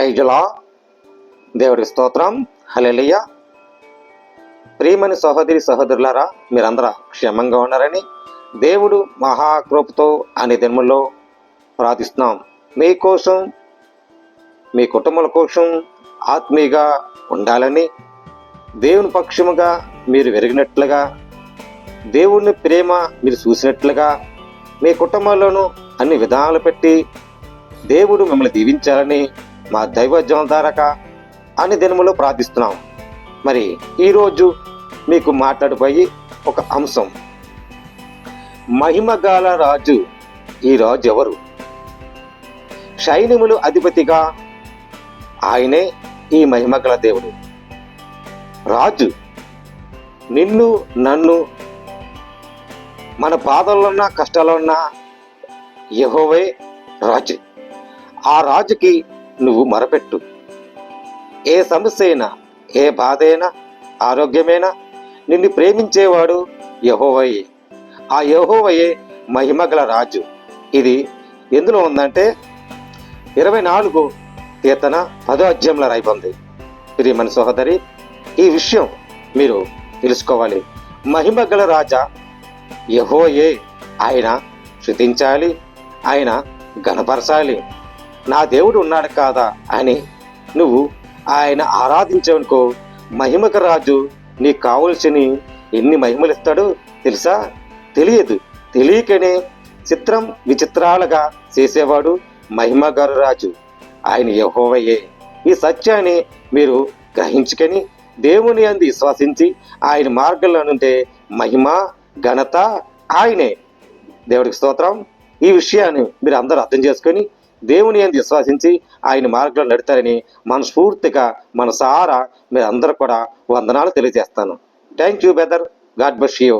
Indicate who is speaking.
Speaker 1: ప్రైజులా దేవుడికి స్తోత్రం. హల్లెలూయా. ప్రియమైన సహోదరి సహోదరులారా, మీరందరూ క్షేమంగా ఉన్నారని దేవుడు మహాకృపతో అనే దినముల్లో ప్రార్థిస్తున్నాం. మీకోసం, మీ కుటుంబాల కోసం ఆత్మీయంగా ఉండాలని, దేవుని పక్షముగా మీరు వెరిగినట్లుగా, దేవుని ప్రేమ మీరు చూసినట్లుగా, మీ కుటుంబాల్లోనూ అన్ని విధానాలు పెట్టి దేవుడు మిమ్మల్ని దీవించాలని మా దైవజనం ద్వారాక అన్ని దినములో ప్రార్థిస్తున్నాం. మరి ఈరోజు మీకు మాట్లాడిపోయి ఒక అంశం, మహిమగల రాజు. ఈ రాజు ఎవరు? సైన్యములు అధిపతిగా ఆయనే ఈ మహిమగల దేవుడు. రాజు నిన్ను నన్ను మన బాధల్లో ఉన్న కష్టాల్లో ఉన్న యెహోవే రాజు. ఆ రాజుకి నువ్వు మొరపెట్టు. ఏ సమస్య అయినా, ఏ బాధ అయినా, ఆరోగ్యమైనా నిన్ను ప్రేమించేవాడు యెహోవాయే. ఆ యెహోవాయే మహిమగల రాజు. ఇది ఎందులో ఉందంటే 24 కీర్తన 10వ అధ్యాయంలో రాయబడింది. ప్రియమైన సహోదరి, ఈ విషయం మీరు తెలుసుకోవాలి. మహిమగల రాజా యెహోవాయే. ఆయన స్తుతించాలి, ఆయన ఘనపరచాలి. నా దేవుడు ఉన్నాడు కాదా అని నువ్వు ఆయన ఆరాధించావనుకో, మహిమక రాజు నీకు కావలసిన ఎన్ని మహిమలు ఇస్తాడో తెలుసా? తెలియదు. తెలియకనే చిత్రం విచిత్రాలుగా చేసేవాడు మహిమగల రాజు ఆయన యెహోవాయే. ఈ సత్యాన్ని మీరు గ్రహించుకొని దేవుని యందు విశ్వసించి ఆయన మార్గంలో నుండే మహిమ ఘనత ఆయనే. దేవుడికి స్తోత్రం. ఈ విషయాన్ని మీరు అందరూ అర్థం చేసుకొని దేవుని యందు విశ్వసించి ఆయన మార్గంలో నడతారని మనస్ఫూర్తిగా మనసారా మీరు అందరూ కూడా వందనాలు తెలియజేస్తాను. Thank you brother. God bless you.